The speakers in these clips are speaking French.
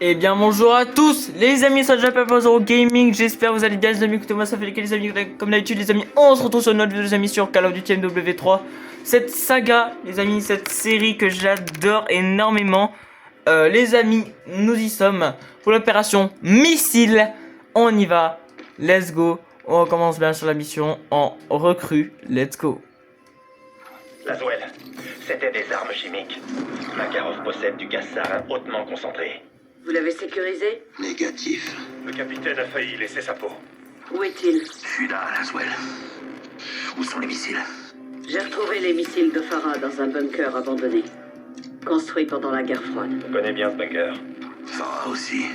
Eh bien bonjour à tous les amis, c'est Japapazoro Gaming, j'espère que vous allez bien les amis, écoutez moi ça fait les amis, comme d'habitude les amis, on se retrouve sur notre vidéo les amis sur Call of Duty MW3. Cette saga les amis, cette série que j'adore énormément, les amis, nous y sommes pour l'opération Missile, on y va, let's go, on recommence bien sur la mission en recrue, let's go. Laswell, c'était des armes chimiques. Makarov possède du gaz sarin hautement concentré. Vous l'avez sécurisé? Négatif. Le capitaine a failli laisser sa peau. Où est-il? Je suis là, Laswell. Où sont les missiles? J'ai retrouvé les missiles de Farah dans un bunker abandonné. Construit pendant la guerre froide. On connaît bien ce bunker. Farah aussi.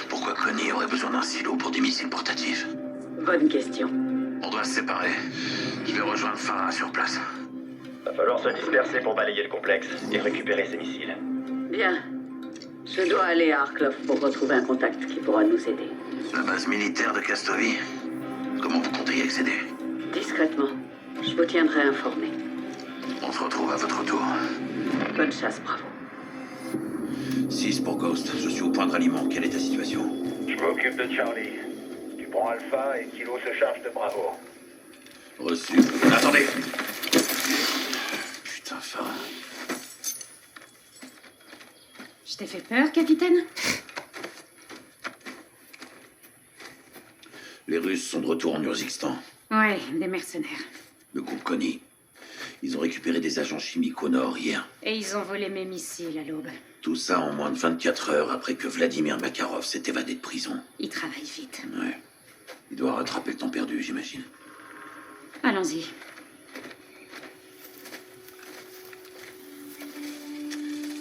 Pourquoi Connie aurait besoin d'un silo pour des missiles portatifs? Bonne question. On doit se séparer. Je vais rejoindre Farah sur place. Va falloir se disperser pour balayer le complexe et récupérer ces missiles. Bien. Je dois aller à Arklov pour retrouver un contact qui pourra nous aider. La base militaire de Castovi. Comment vous comptez y accéder? Discrètement. Je vous tiendrai informé. On se retrouve à votre tour. Bonne chasse, bravo. 6 pour Ghost. Je suis au point de ralliement. Quelle est ta situation? Je m'occupe de Charlie. Tu prends Alpha et Kilo se charge de Bravo. Reçu. Attendez. Putain, Farah. Je t'ai fait peur, capitaine? Les Russes sont de retour en Urzikstan. Ouais, des mercenaires. Le groupe Connie. Ils ont récupéré des agents chimiques au nord hier. Et ils ont volé mes missiles à l'aube. Tout ça en moins de 24 heures après que Vladimir Makarov s'est évadé de prison. Ils travaillent vite. Ouais. Il doit rattraper le temps perdu, j'imagine. Allons-y.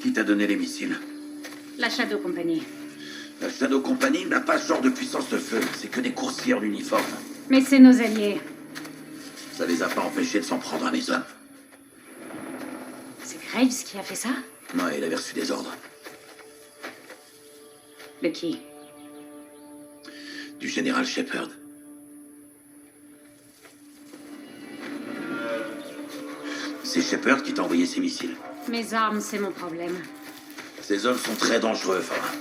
Qui t'a donné les missiles? La Shadow Company. La Shadow Company n'a pas ce genre de puissance de feu. C'est que des coursiers en uniforme. Mais c'est nos alliés. Ça les a pas empêchés de s'en prendre à mes hommes. C'est Graves qui a fait ça? Ouais, il avait reçu des ordres. De qui? Du général Shepard. C'est Shepard qui t'a envoyé ces missiles. Mes armes, c'est mon problème. Ces hommes sont très dangereux, Farah.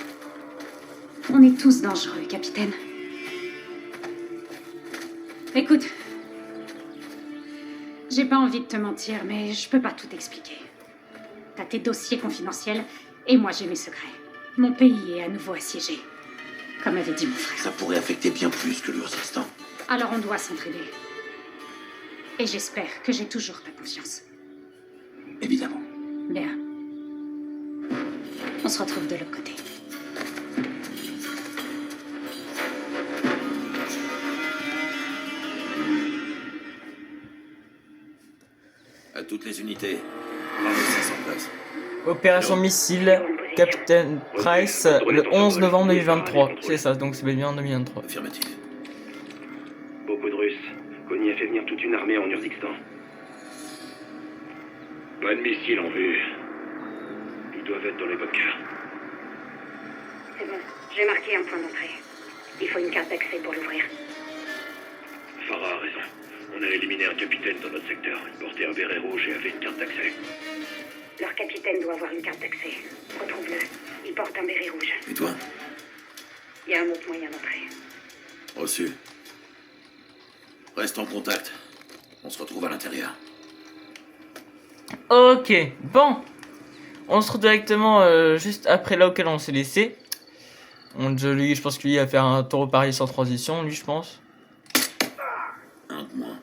On est tous dangereux, capitaine. Écoute. J'ai pas envie de te mentir, mais je peux pas tout expliquer. T'as tes dossiers confidentiels, et moi j'ai mes secrets. Mon pays est à nouveau assiégé. Comme avait dit mon frère. Ça pourrait affecter bien plus que l'Urzikstan. Alors on doit s'entraider. Et j'espère que j'ai toujours ta confiance. Évidemment. Bien. On se retrouve de l'autre côté. À toutes les unités. Ramenez ça en place. Opération Missile, Captain Price, le 11 novembre 2023, c'est ça, donc c'est bien en 2023. Affirmatif. Beaucoup de Russes. Connie a fait venir toute une armée en Urzikstan. Pas de missiles en vue. Ils doivent être dans les bunkers. C'est bon, j'ai marqué un point d'entrée. Il faut une carte d'accès pour l'ouvrir. Farah a raison. On a éliminé un capitaine dans notre secteur. Il portait un béret rouge et avait une carte d'accès. Leur capitaine doit avoir une carte d'accès. Retrouve-le. Il porte un béret rouge. Et toi? Il y a un autre moyen d'entrer. Reçu. Reste en contact. On se retrouve à l'intérieur. Ok, bon. On se retrouve directement juste après là auquel on s'est laissé. Lui, je pense que lui va faire un tour au Paris sans transition, lui je pense. Un de moins.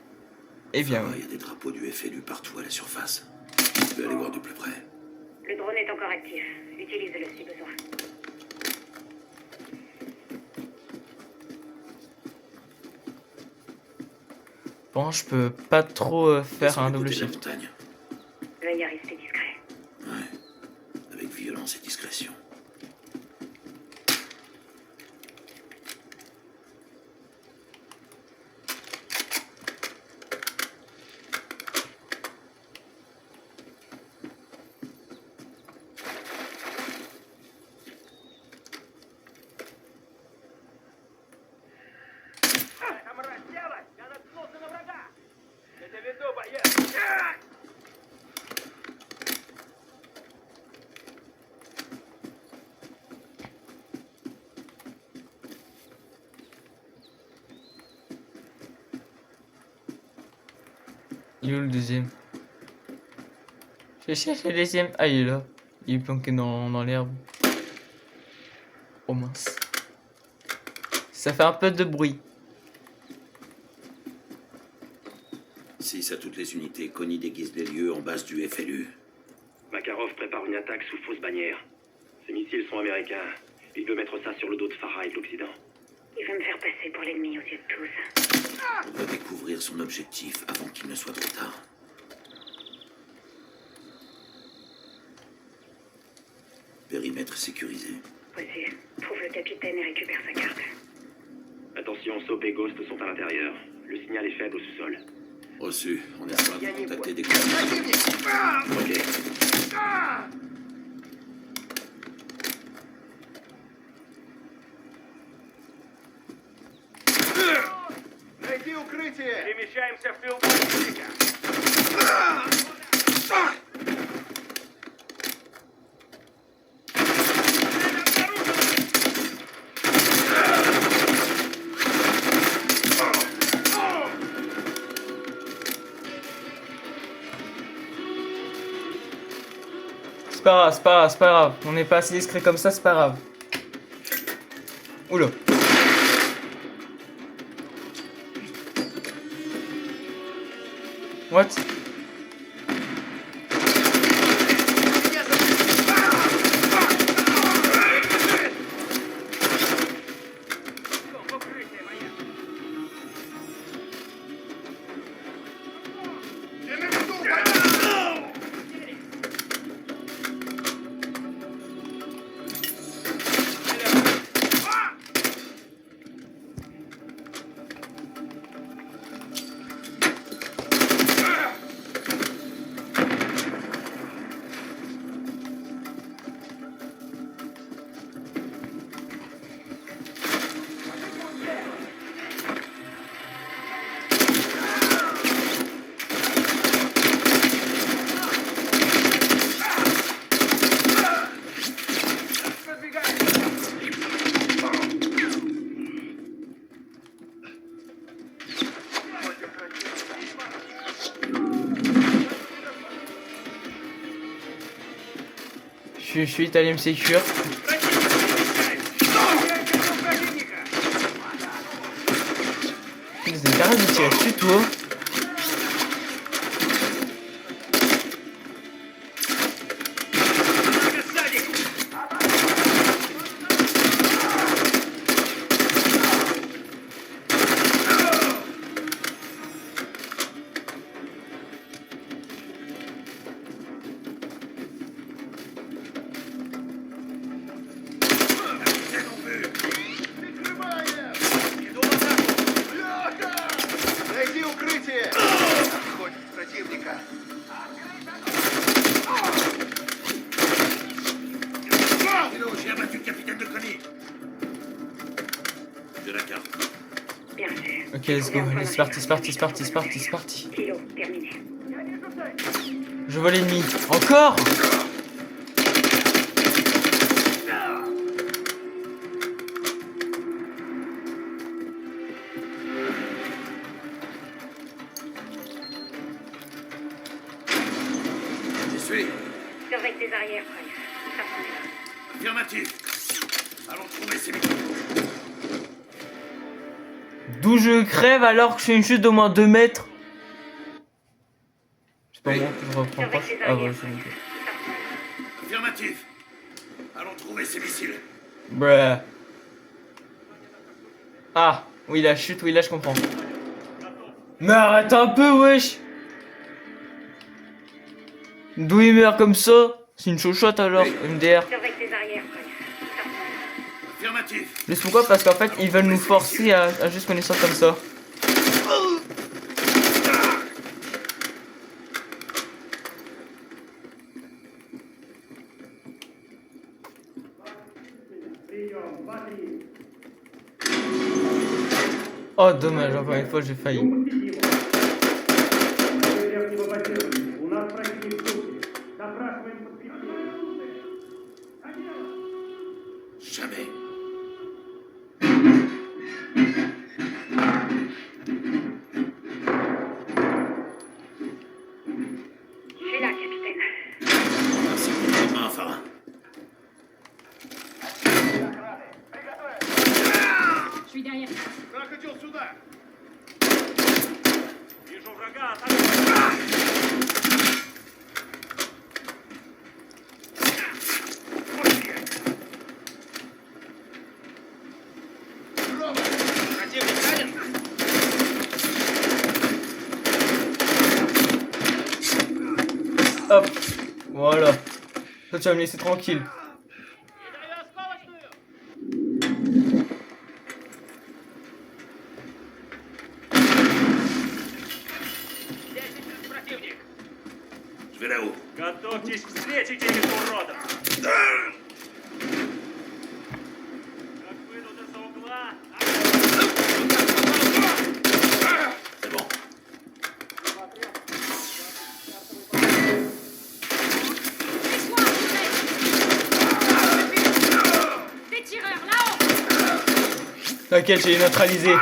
Eh bien Farah, oui. il y a des drapeaux du FLU partout à la surface. Je vais aller voir de plus près. Le drone est encore actif. Utilise-le si besoin. Bon, je peux pas trop faire un double Écoutez la shift. montagne. Veuillez rester discret. Ouais. Avec violence et discrétion. Il est où le deuxième? Je cherche le deuxième. Ah, il est là. Il est planqué dans l'herbe. Oh mince. Ça fait un peu de bruit. 6 à toutes les unités. Connie déguise les lieux en base du FLU. Makarov prépare une attaque sous fausse bannière. Ces missiles sont américains. Il veut mettre ça sur le dos de Farah et de l'Occident. Il veut me faire passer pour l'ennemi aux yeux de tous. On doit découvrir son objectif avant qu'il ne soit trop tard. Périmètre sécurisé. Reçu. Trouve le capitaine et récupère sa carte. Attention, Soap et Ghost sont à l'intérieur. Le signal est faible au sous-sol. Reçu. On est en train de contacter des coordonnées. Ok. Перемещаемся в тыл противника. C'est pas grave, c'est pas grave, c'est pas grave. On n'est pas assez discret comme ça, c'est pas grave. Oula. What? Je suis allé me sécure. Putain, c'est carré de tirer dessus, toi. J'ai abattu le capitaine de Connie. De la carte. Bien sûr. Ok, let's go. Allez, c'est parti, c'est parti, c'est parti, c'est parti, c'est parti. Kilo, terminé. Je vois l'ennemi. Encore? J'y suis. Surveille tes arrières, Price. Ça prend des- Affirmatif. Allons trouver ces micros. D'où je crève alors que je suis une chute d'au moins 2 mètres. C'est pas moi que je reprends Surveille proche. tes Ah ouais, arrières, c'est Price. nickel. Ça prend des- Affirmatif. Allons trouver ces missiles. Bruh. Ah, oui la chute, oui là je comprends. Mais arrête un peu, wesh. D'où il meurt comme ça? C'est une chochotte alors, MDR. Surveille tes arrières, Price. Ça prend des- Affirmatif. Mais c'est pourquoi? Parce qu'en fait ils veulent nous forcer à juste qu'on les sorte comme ça. Oh dommage, encore une fois j'ai failli. Jamais. Hop, voilà. Toi, tu vas me laisser tranquille. Je vais là-haut. Готовьтесь к встрече, теми уродов! Как выйдут из-за угла... C'est bon. Laisse-moi, des tireurs, là-haut. T'inquiète, j'ai neutralisé.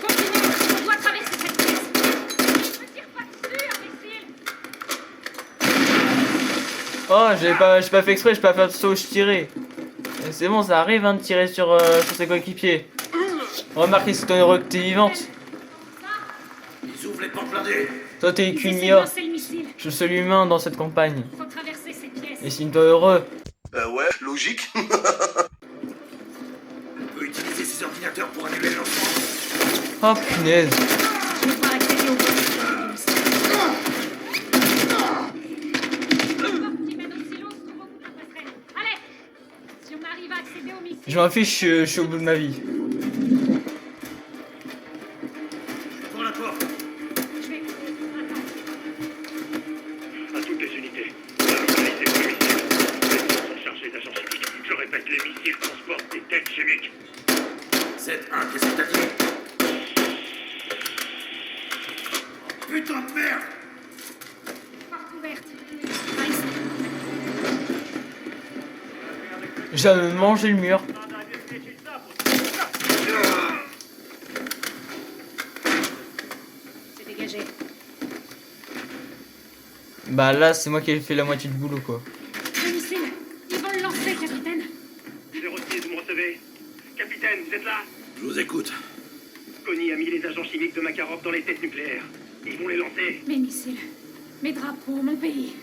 Continue, on doit traverser cette pièce. Ne tire pas dessus, imbécile. Oh, j'ai pas fait exprès, j'ai pas fait de saut, je tirais. C'est bon, ça arrive hein, de tirer sur ses coéquipiers. Remarquez, c'est ton heureux que t'es vivante. Ils ouvrent les portes blindées. Toi, t'es Ils essaient qu'une de IA. lancer le missile. Je suis le seul humain dans cette campagne. Faut traverser cette pièce. Et signe-toi heureux. Ouais, logique. On peut utiliser ces ordinateurs pour annuler le lancement. Oh punaise. Je vais devoir accéder au bout du missile. La porte qui mène au silo se trouve au bout de la passerelle. Allez, si on arrive à accéder au missile... Je m'en fiche, je suis au bout de ma vie. Pour la porte. Je vais... Attends. À toutes les unités, localisez le missile. Les gens sont chargés d'agents chimiques. Je répète, les missiles transportent des têtes chimiques. 7-1, qu'est-ce que t'as dit? Putain de merde! Porte ouverte. Par ici. J'avais mangé le mur. Надо обеспечить запуск. C'est dégagé. Bah là, c'est moi qui ai fait la moitié du boulot quoi. Le missile. Ils vont le lancer, capitaine. 06, vous me recevez? Capitaine, vous êtes là? Je vous écoute. Connie a mis les agents chimiques de Makarov dans les têtes nucléaires. Ils vont les lancer. Mes missiles. Mes drapeaux, mon pays.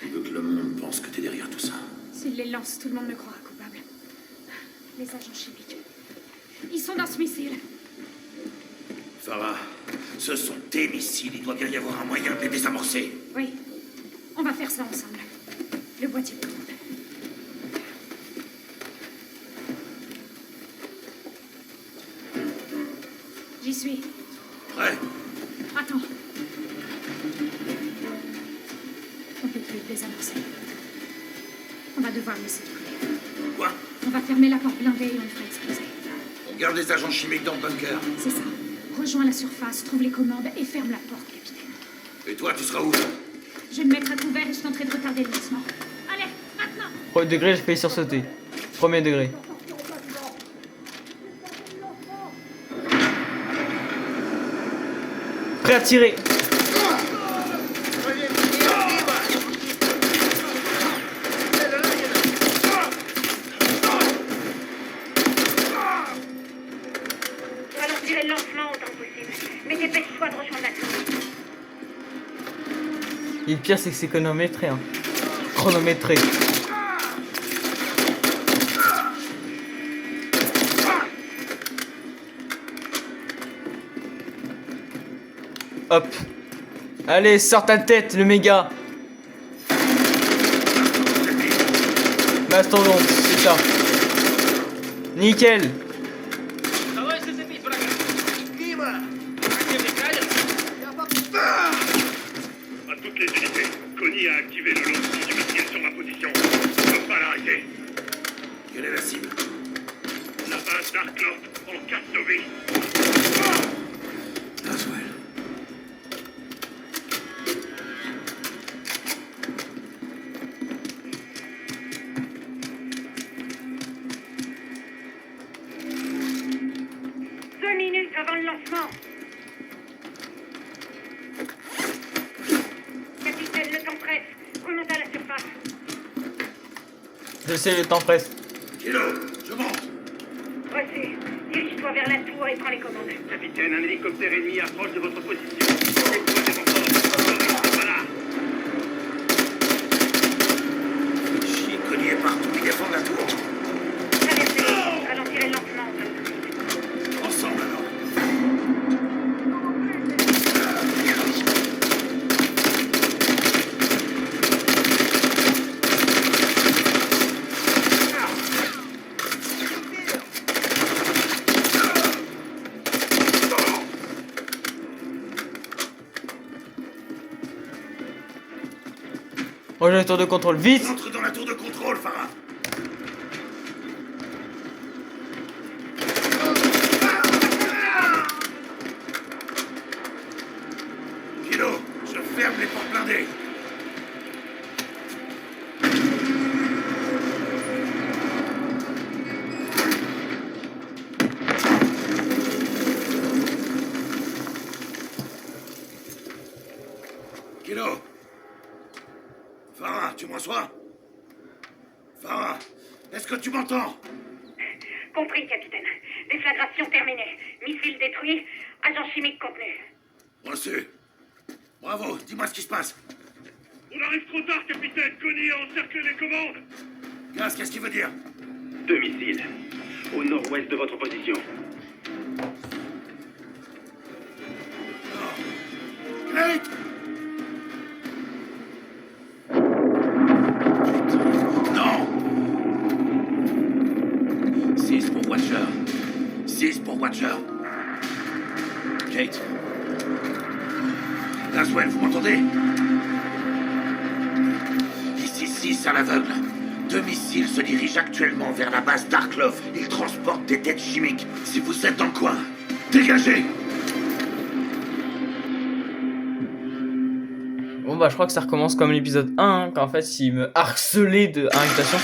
Je veux que le monde pense que t'es derrière tout ça. S'ils les lancent, tout le monde me croira coupable. Les agents chimiques. Ils sont dans ce missile. Farah, ce sont tes missiles. Il doit bien y avoir un moyen de les désamorcer. Oui. On va faire ça ensemble. Le boîtier de commande. J'y suis. Prêt? Attends. On peut plus le désamorcer. On va devoir le laisser couler. Quoi? On va fermer la porte blindée et on le fera exploser. On garde les agents chimiques dans le bunker. C'est ça. Rejoins la surface, trouve les commandes et ferme la porte, capitaine. Et toi, tu seras où? Je vais me mettre à couvert et je tenterai de retarder le lancement. Allez, maintenant! Premier degré, j'ai failli sursauter. Premier degré. Prêt à tirer. Ralentirez le lancement autant que possible. Mais dépêche-toi de rejoindre la tour. Et le pire, c'est que c'est chronométré. Hein. Chronométré. Hop. Allez, sors ta tête, le méga. Mastodonte, c'est ça. Nickel. À toutes les unités, Connie a activé le lancement du missile sur ma position. Je ne peux pas l'arrêter. Quelle est la cible? La base Darklord en Karsovie. Laswell. Deux minutes avant le lancement. Capitaine, le temps presse. Remonte à la surface. Je sais, le temps presse. Kilo, je monte. Reçu. Dirige-toi vers vers la tour et prends les commandes. Capitaine, un hélicoptère ennemi approche de votre position. Déploie des renforts. Voilà. Chier, Connie est partout, il défend la tour. Traversez, ralentirez lentement en zone de Ensemble alors. Rejoins la tour de contrôle, vite! Entre dans la tour de contrôle, Farah. Kilo, je ferme les portes blindées. Kilo. Farah, tu me reçois? Farah, est-ce que tu m'entends? Compris, capitaine. Déflagration terminée. Missile détruit. Agent chimique contenu. Reçu. Bravo, dis-moi ce qui se passe. On arrive trop tard, capitaine. Connie a encerclé les commandes. Gaz, qu'est-ce qu'il veut dire? 2 missiles. Au nord-ouest de votre position. Kate! Non! 6 pour Watcher. 6 pour Watcher. Kate. Laswell, vous m'entendez? Ici 6 à l'aveugle. 2 missiles se dirigent actuellement vers la base Darklov. Ils transportent des têtes chimiques. Si vous êtes dans le coin, dégagez! Bon bah je crois que ça recommence comme l'épisode 1, hein, quand en fait il me harcelait de invitation.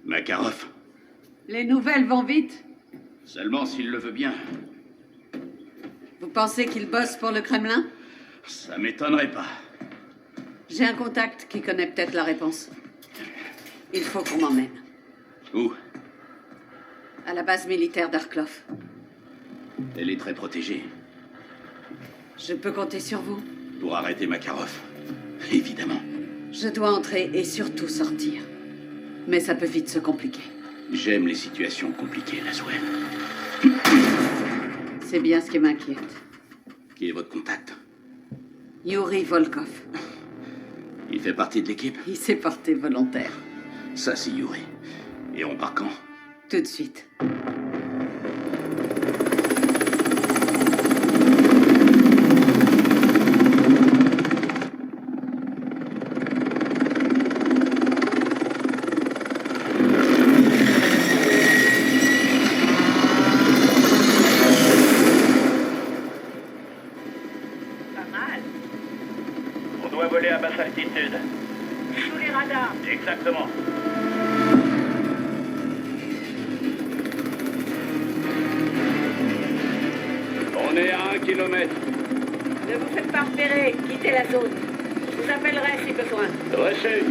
Makarov, Les nouvelles vont vite. seulement s'il le veut bien. Vous pensez qu'il bosse pour le Kremlin? Ça m'étonnerait pas. J'ai un contact qui connaît peut-être la réponse. Il faut qu'on m'emmène. Où? À la base militaire d'Arklov. Elle est très protégée. Je peux compter sur vous? Pour arrêter Makarov. Évidemment. Je dois entrer et surtout sortir. Mais ça peut vite se compliquer. J'aime les situations compliquées, Laswell. C'est bien ce qui m'inquiète. Qui est votre contact? Yuri Volkov. Il fait partie de l'équipe? Il s'est porté volontaire. Ça, c'est Yuri. Et on part quand? Tout de suite. On doit voler à basse altitude. Sous les radars. Exactement. On est à 1 kilomètre. Ne vous faites pas repérer. Quittez la zone. Je vous appellerai si besoin. Reçu.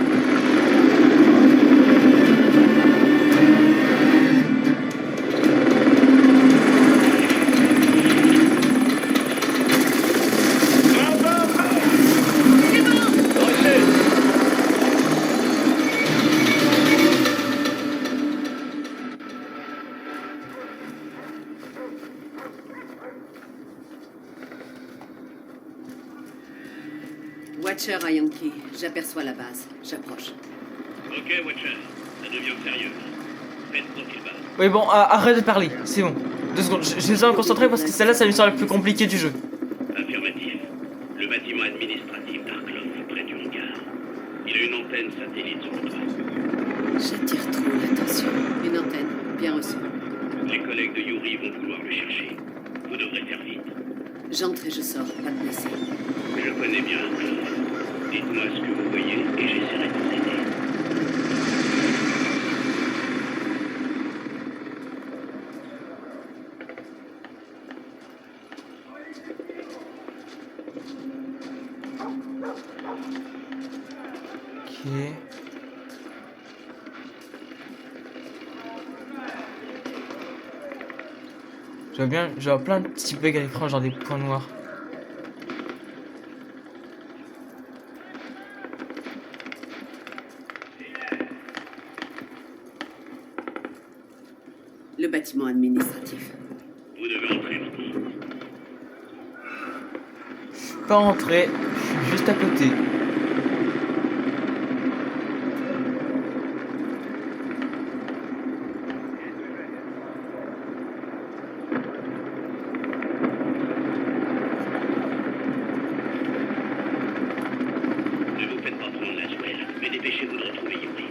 Watcher à Yankee. J'aperçois la base. J'approche. Ok, Watcher. Ça devient sérieux. Faites profil bas. Oui bon, arrête de parler, c'est bon. 2 secondes, j'ai besoin de me concentrer parce que celle-là c'est la mission la plus compliquée du jeu. Affirmatif. Le bâtiment administratif d'Arklov, près du hangar. Il a une antenne satellite sur le toit. J'attire trop l'attention. Une antenne. Bien reçue. Les collègues de Yuri vont vouloir le chercher. Vous devrez faire vite. J'entre et je sors. Pas de blessés. Je connais bien Arklov. Dites-moi ce que vous voyez et j'essaierai de vous aider. Ok. Je vois bien, genre plein de petits bugs à l'écran, genre des points noirs. Le bâtiment administratif. Vous devez entrer maintenant. Pas rentrer, je suis juste à côté. Ne vous faites pas prendre la Swell, mais dépêchez-vous de retrouver Yuri.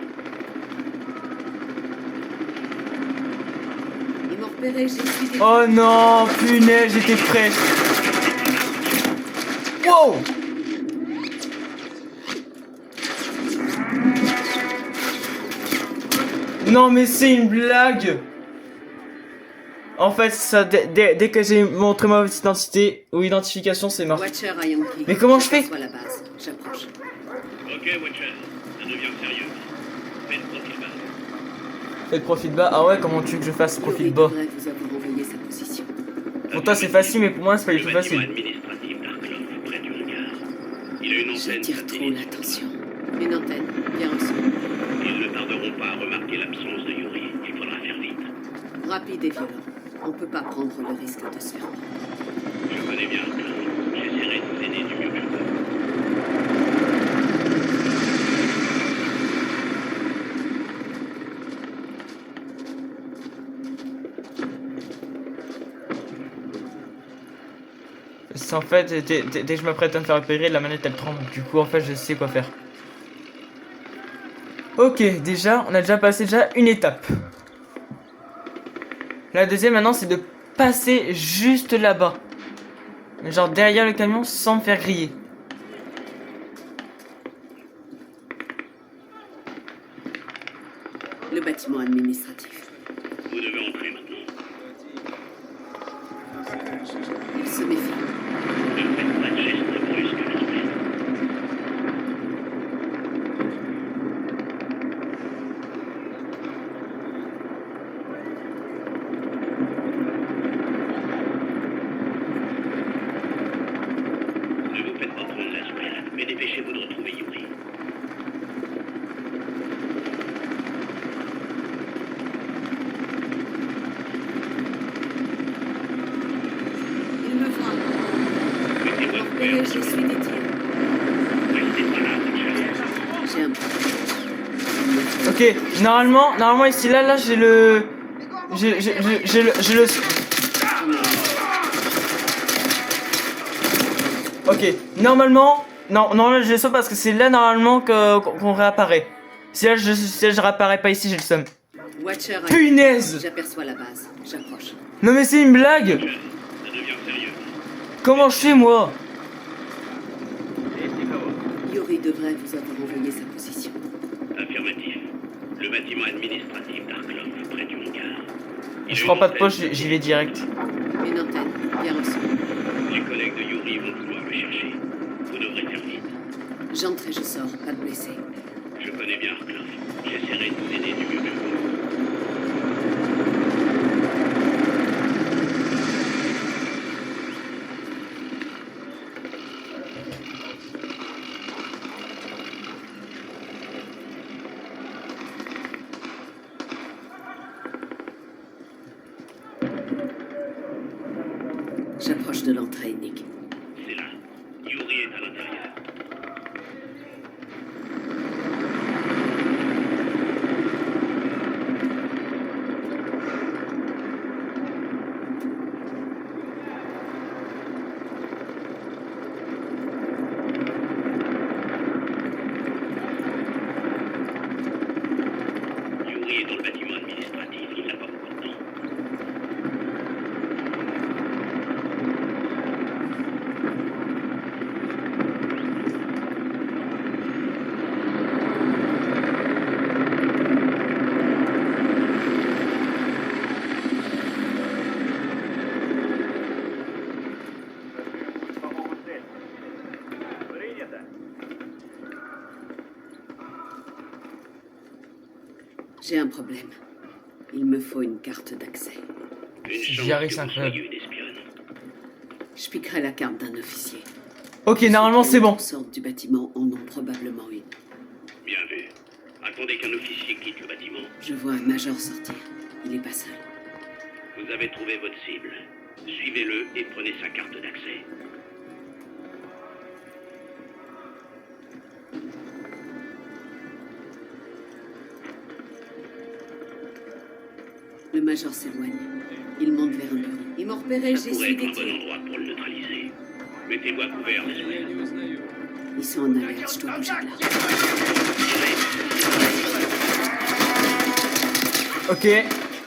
Ils m'ont repéré, j'ai suivi des... Oh non, punaise, j'étais prêt. Wow! Non mais c'est une blague. En fait, ça, dès que j'ai montré ma identité ou identification, c'est mort. Watcher à Yankee. Mais comment je fais? Soit la base. J'approche. Ok, Watcher, ça devient sérieux. Faites profil bas. Faites profil bas. Ah ouais, comment tu veux que je fasse profil Yuri bas? devrait vous avoir envoyé sa position. Pour toi c'est facile, mais pour moi c'est pas du tout Le bâtiment facile. administratif d'Arklov, près du hangar. Il a une antenne J'attire trop satellite. l'attention. Une antenne, bien reçue. Ils ne tarderont pas à remarquer l'absence de Yuri. Il faudra faire vite. Rapide et violent. On peut pas prendre le risque de se faire prendre. Je connais bien Arklov. J'essaierai de vous aider du mieux que je peux. C'est en fait, dès que je m'apprête à me faire repérer, la manette elle tremble. Du coup, en fait, je sais quoi faire. Ok, déjà, on a déjà passé une étape. La deuxième maintenant, c'est de passer juste là-bas. Genre derrière le camion sans me faire griller. Le bâtiment administratif. Vous devez entrer maintenant. Il se méfie. Ne faites pas de gestes brusques, Norman. Ne vous faites pas prendre la Swell, mais dépêchez-vous de retrouver Yuri. Il me frappe. Mettez-vous à Et couvert. j'ai suivi des tirs. Restez pas là, Watcher. J'ai un Ok, normalement ici là j'ai le... J'ai le... Ok, normalement... Non, j'ai le somme parce que c'est là normalement qu'on réapparaît. Si là je réapparais pas ici, j'ai le somme. Watcher à... Punaise! J'aperçois la base. J'approche. Non mais c'est une blague! Ça devient sérieux. Comment je fais moi? Yuri devrait vous avoir envoyé sa position. Affirmatif. Le bâtiment administratif d'Arklov, près du hangar. Il Je a prends une pas de antenne poche, j'y vais direct. Une antenne, bien reçue. Les collègues de Yuri vont vouloir le chercher. Vous devrez faire vite. J'entre et je sors, pas de blessés. Je connais bien Arklov. J'essaierai de vous aider du mieux que je peux. J'approche de l'entrée, Nick. C'est là. Yuri est à l'intérieur. Yuri est dans le bâtiment administratif. Il n'a pas beaucoup de temps. J'ai un problème. Il me faut une carte d'accès. Une chance J'y arrive, que c'est vous incroyable. soyez une espionne. Je piquerai la carte d'un officier. Ok, normalement c'est bon. Ceux qui sortent du bâtiment en ont probablement une. Bien vu. Attendez qu'un officier quitte le bâtiment. Je vois un major sortir. Il est pas seul. Vous avez trouvé votre cible. Suivez-le et prenez sa carte d'accès. Le major s'éloigne. Il monte vers un bureau. Ils m'ont repéré, Ça j'ai pourrait su être des un bon tirs. endroit pour le neutraliser. Mettez-vous à couvert, Laswell. Ils sont en alerte, je dois bouger de là. Ok,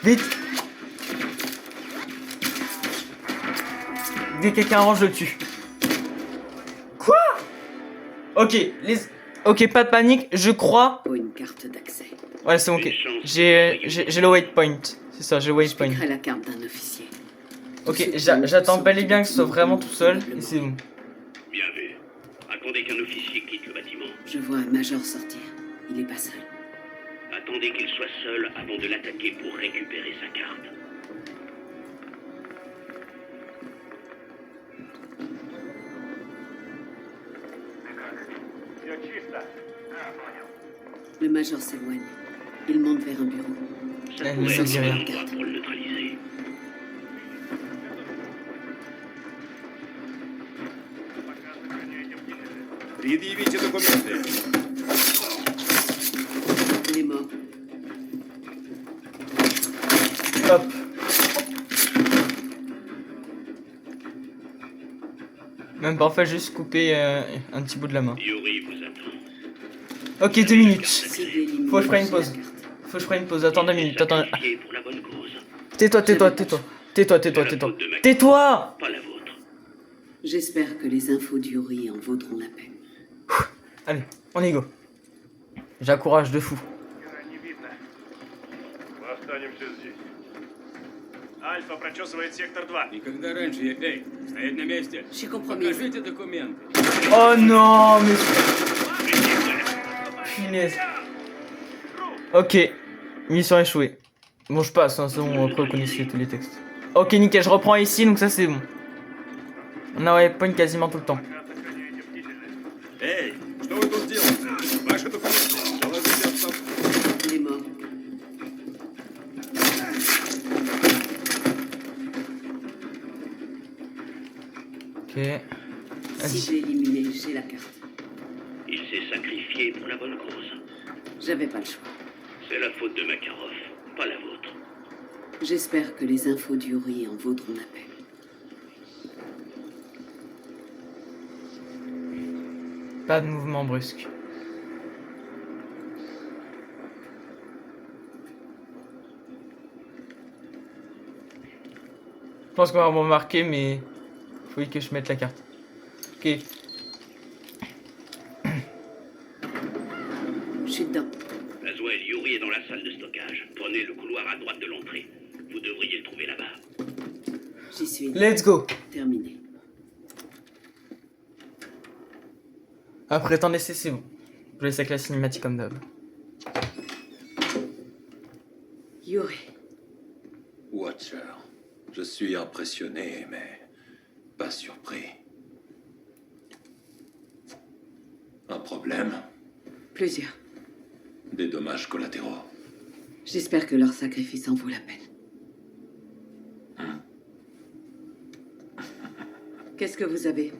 vite. Dès que quelqu'un range, je le tue. Quoi? Ok, ok, pas de panique, je crois. Faut une carte d'accès. Ouais, c'est bon, ok. J'ai le waypoint. C'est ça, j'ai le Je waypoint. piquerai la carte d'un officier. Ok, j'attends bel et bien que ce soit vraiment tout seul. Et c'est bon. Bien vu. Attendez qu'un officier quitte le bâtiment. Je vois un major sortir. Il est pas seul. Attendez qu'il soit seul avant de l'attaquer pour récupérer sa carte. Le major s'éloigne. Il monte vers un bureau. Ça Elle pourrait ne être dit un rien. bon endroit pour le neutraliser. Предъявите документы. Il est mort. Hop. Même parfois juste couper un petit bout de la main. Yuri vous attend. Ok, 2 minutes. C'est éliminé. Faut que je prenne une J'ai la pause. carte. Faut que je prenne une pause. Attends 2 minutes. Attends. Sacrifié pour la bonne cause. Tais-toi, tais-toi, tais-toi. Tais-toi, tais-toi, tais-toi. Tais-toi! Pas la vôtre. J'espère que les infos d'Yuri en vaudront la peine. Allez, on y go. J'encourage de fou. Не видно. Мы останемся здесь. Альфа прочесывает сектор 2. Никогда раньше я... Эй, стоять на месте. J'ai compromis. Покажите документы. Oh non, mais... Punaise. Ok, mission échouée. Bon, je passe, hein, c'est bon, après vous connaissez tous les textes. Ok, nickel, je reprends ici, donc ça c'est bon. On a waypoint quasiment tout le temps. Эй, что вы тут делаете? Ваши документы. Доложите обстановку. Il est mort. Ok. Si Vas-y. j'ai éliminé, j'ai la carte. Il s'est sacrifié pour la bonne cause. J'avais pas le choix. C'est la faute de Makarov, pas la vôtre. J'espère que les infos d'Yuri en vaudront la peine. Pas de mouvement brusque. Je pense qu'on va me remarquer, mais faut que je mette la carte. Ok. Je suis dedans. Laswell, Yuri est dans la salle de stockage. Prenez le couloir à droite de l'entrée. Vous devriez le trouver là-bas. J'y suis. Let's go. Terminé. Après tant d'essais, c'est bon. Je laisse avec la cinématique comme d'hab. Yuri. Watcher, je suis impressionné, mais pas surpris. Un problème? Plusieurs. Des dommages collatéraux. J'espère que leur sacrifice en vaut la peine. Qu'est-ce que vous avez?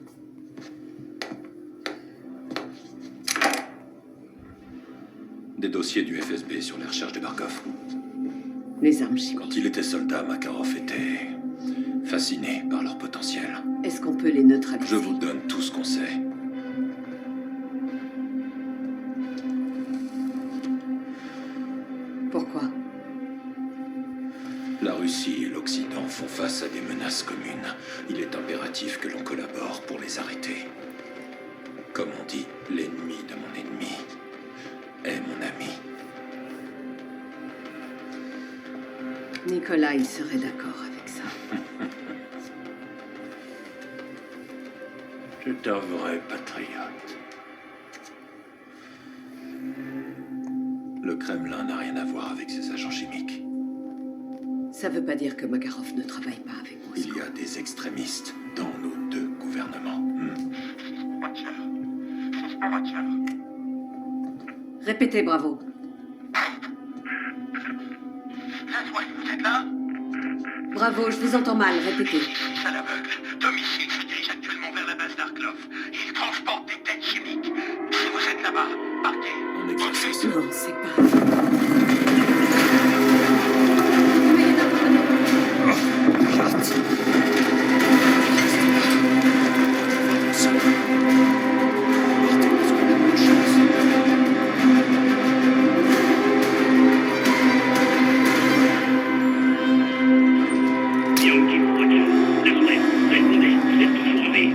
Des dossiers du FSB sur les recherches de Barkov. Les armes chimiques. Quand il était soldat, Makarov était fasciné par leur potentiel. Est-ce qu'on peut les neutraliser? Je vous donne tout ce qu'on sait. Pourquoi? La Russie et l'Occident font face à des menaces communes. Il est impératif que l'on collabore pour les arrêter. Comme on dit, l'ennemi de mon ennemi est mon ami. Nicolas, il serait d'accord avec ça. C'est un vrai patriote. Le Le Kremlin n'a rien à voir avec ces agents chimiques. Ça veut pas dire que Makarov ne travaille pas avec Moscou. Il y a des extrémistes dans nos deux gouvernements. Répétez, Bravo. Vous êtes là? Bravo, je vous entends mal, répétez. À l'aveugle, deux missiles se dirigent actuellement vers la base d'Arklov. Ils transportent des têtes chimiques. Si vous êtes là-bas, partez. En exercice. Non, c'est pas... Yankee, Roger. Laswell, répondez, vous êtes toujours en vie.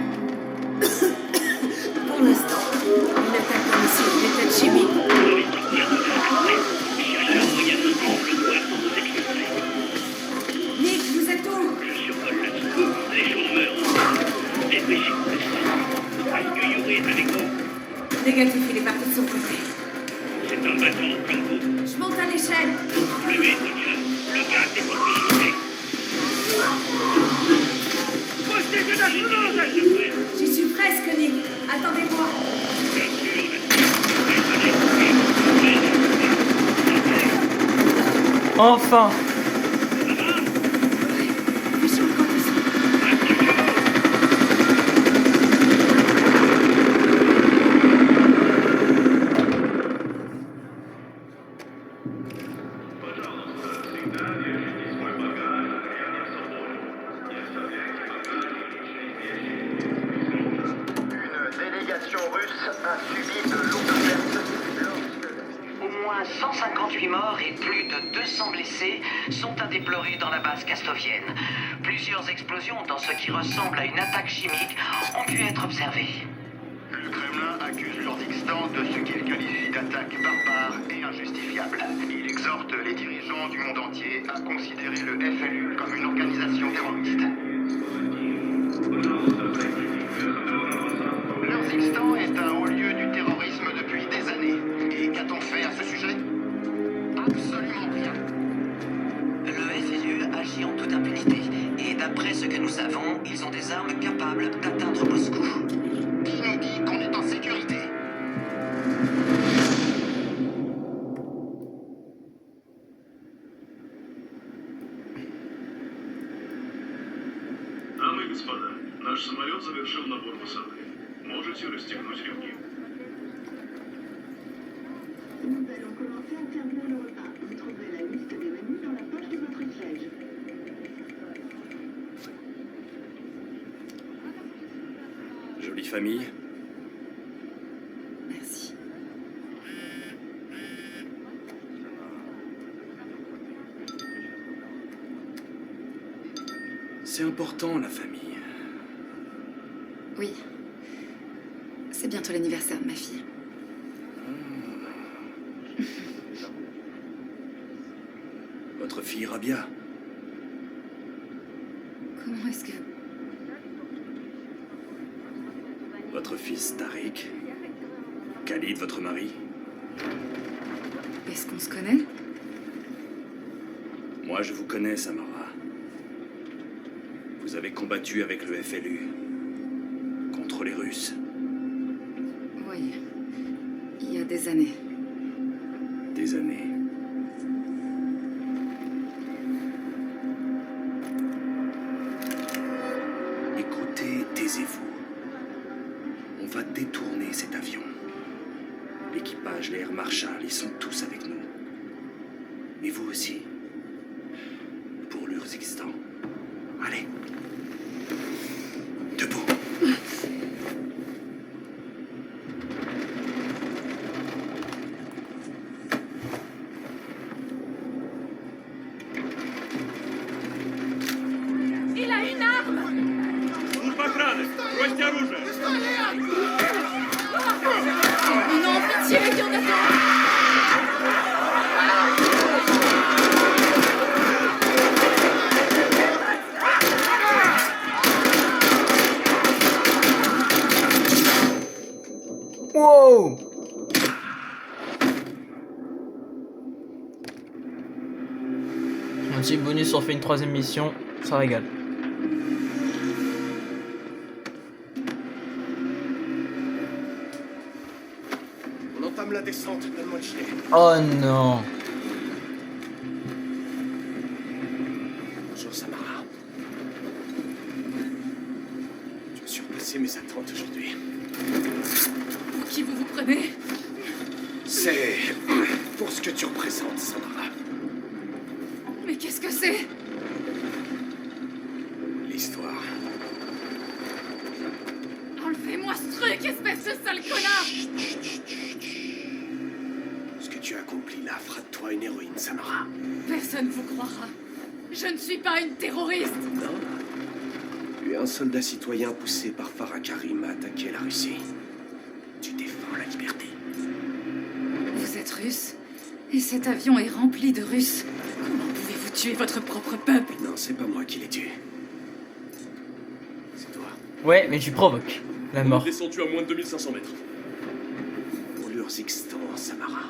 Pour l'instant, une attaque de missile des têtes chimiques. Vous avez sortir de la cherchez un moyen de suivre le doigt pour vous exfiltrer. Nick, vous êtes où? Je survole la zone. Les choses meurent. Dépêchez-vous, Leslie. Est-ce que Yuri est avec vous? Négatif, il est parti de son côté. C'est un bâton comme vous. Je monte à l'échelle. Plus vite, Roger. Le gaz est pas fini. J'y suis presque, Nick. Attendez-moi. Enfin! Une délégation russe a subi de lourdes pertes lorsque... Au moins 158 morts et plus de 200 blessés sont à déplorer dans la base castovienne. Plusieurs explosions dans ce qui ressemble à une attaque chimique ont pu être observées. Le Kremlin accuse l'Urdistan de ce qu'il qualifie d'attaque barbare et injustifiable. Il exhorte les dirigeants du monde entier à considérer le FLU comme une organisation terroriste. L'Urdistan est un haut lieu du terrorisme depuis des années. Et qu'a-t-on fait à ce sujet? Absolument rien. Le FLU agit en toute impunité. Et d'après ce que nous savons, ils ont des armes capables d'atteindre Moscou. Qui nous dit qu'on est en sécurité? Дамы и господа, наш самолет завершил набор высоты. Можете расстегнуть ремни. Nous allons commencer à servir le repas. Vous trouverez la liste des menus dans la poche de votre siège. Jolie famille. Merci. C'est important, la famille. Oui. C'est bientôt l'anniversaire de ma fille. Votre fille Rabia. Comment est-ce que... Votre fils Tariq. Khalid, votre mari. Est-ce qu'on se connaît? Moi, je vous connais, Samara. Vous avez combattu avec le FLU. Contre les Russes. Oui. Il y a des années. Des années. Écoutez, taisez-vous. On va détourner cet avion. L'équipage, les Air Marshal, ils sont tous avec nous. Et vous aussi. Pour l'Urzikstan. Allez. Debout. Il a une arme! Служба охраны! Бросьте оружие! Non, pitié, Jonathan! Wow! petit bonus, on fait une 3ème mission, ça régale. On entame la descente, donne-moi le gilet. Oh non. Bonjour Samara. Tu as surpassé mes attentes aujourd'hui. Pour qui vous vous prenez? C'est pour ce que tu représentes, Samara. Mais qu'est-ce que c'est? L'histoire. Enlevez-moi ce truc, espèce de sale connard! Ce que tu as accompli là fera de toi une héroïne, Samara. Personne vous croira. Je ne suis pas une terroriste. Non. Tu es un soldat citoyen poussé par Farah Karim à attaquer la Russie. Tu défends la liberté. Vous êtes russe? Et cet avion est rempli de Russes. Comment pouvez-vous tuer votre propre peuple? Non, c'est pas moi qui l'ai tué. C'est toi. Ouais, mais tu provoques la mort. Descendu à moins de 2500 mètres. Pour l'Urzixstan, Samara.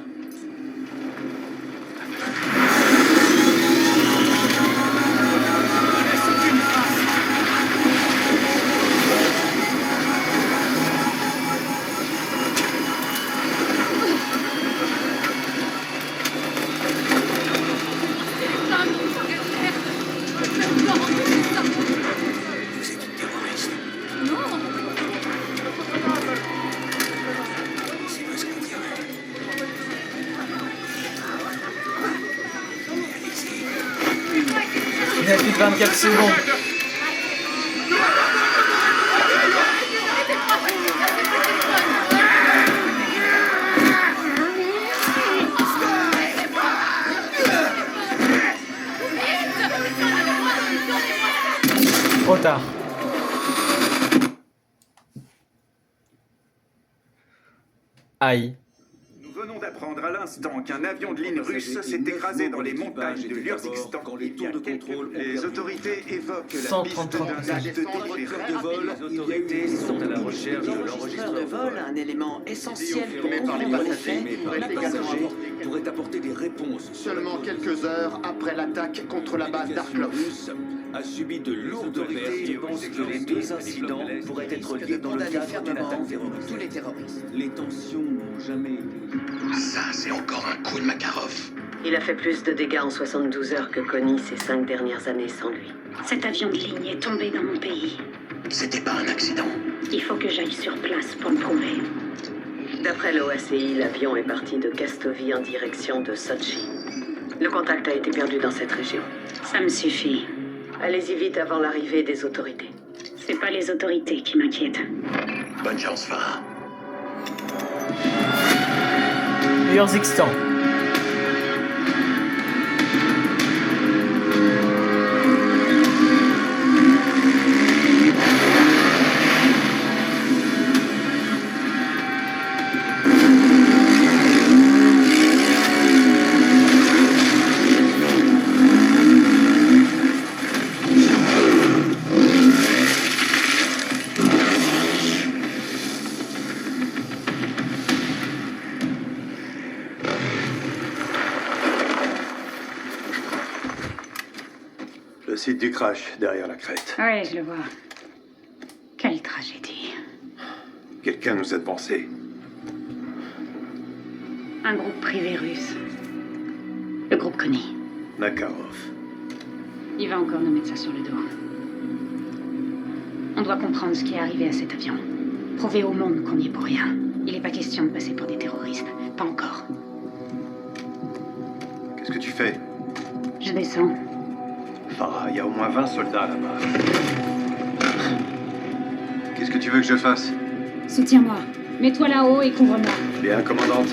Vous êtes une terroriste. Non! C'est pas ce qu'on dirait. Il a plus de 24 secondes. Trop tard. Aïe. Nous venons d'apprendre à l'instant qu'un avion de ligne russe s'est écrasé dans les montagnes de l'Urzixstan. Les autorités évoquent la piste 133. d'un acte délibéré. de vol, les autorités sont à la recherche de l'enregistreur de vol, un élément essentiel pour comprendre les faits. Les passagers pourraient apporter des réponses. Seulement quelques heures après l'attaque contre la base d'Arklov. A subi de lourdes pertes. Je pense que les deux incidents pourraient être liés dans le cadre d'une attaque terroriste. Tous les terroristes. Les tensions n'ont jamais été. Ça, c'est encore un coup de Makarov. Il a fait plus de dégâts en 72 heures que Connie ces 5 dernières années sans lui. Cet avion de ligne est tombé dans mon pays. C'était pas un accident. Il faut que j'aille sur place pour le prouver. D'après l'OACI, l'avion est parti de Kastovi en direction de Sochi. Le contact a été perdu dans cette région. Ça me suffit. Allez-y vite avant l'arrivée des autorités. C'est pas les autorités qui m'inquiètent. Bonne chance, Farah. L'Urzixstan. Le site du crash, derrière la crête. Ouais, je le vois. Quelle tragédie. Quelqu'un nous a devancés. Un groupe privé russe. Le groupe Connie. Makarov. Il va encore nous mettre ça sur le dos. On doit comprendre ce qui est arrivé à cet avion. Prouver au monde qu'on n'y est pour rien. Il n'est pas question de passer pour des terroristes. Pas encore. Qu'est-ce que tu fais? Je descends. Farah, il y a au moins 20 soldats là-bas. Qu'est-ce que tu veux que je fasse? Soutiens-moi. Mets-toi là-haut et couvre-moi. Bien, commandante.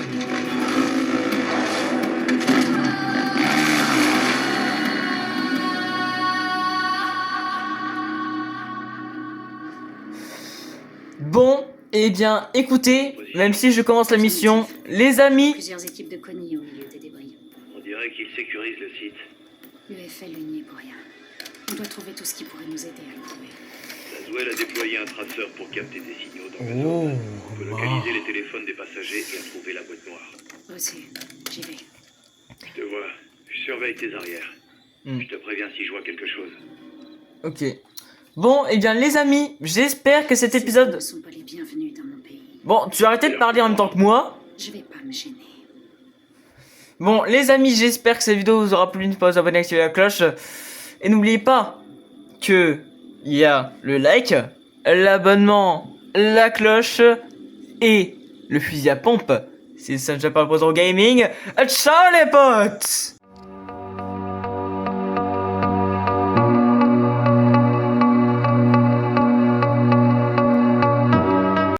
Bon, eh bien, écoutez, même si je commence la mission, les amis, Plusieurs équipes de Connie au milieu des débris. On dirait qu'ils sécurisent le site. Le FLU n'y est pour rien. On doit trouver tout ce qui pourrait nous aider à le trouver. Laswell a déployé un traceur pour capter des signaux dans la Oh, zone. On peut localiser les téléphones des passagers et retrouver la boîte noire. Reçu. J'y vais. Je te vois. Je surveille tes arrières. Je te préviens si je vois quelque chose. Ok. Bon, eh bien les amis, j'espère que cet épisode... sont pas les bienvenus dans mon pays. Bon, tu vas arrêter de parler en même temps que moi. Je vais pas me gêner. Bon, les amis, j'espère que cette vidéo vous aura plu. N'hésitez pas à vous abonner, activer la cloche. Et n'oubliez pas que il y a le like, l'abonnement, la cloche et le fusil à pompe. C'est ça, je parle pour Gaming. Ciao les potes!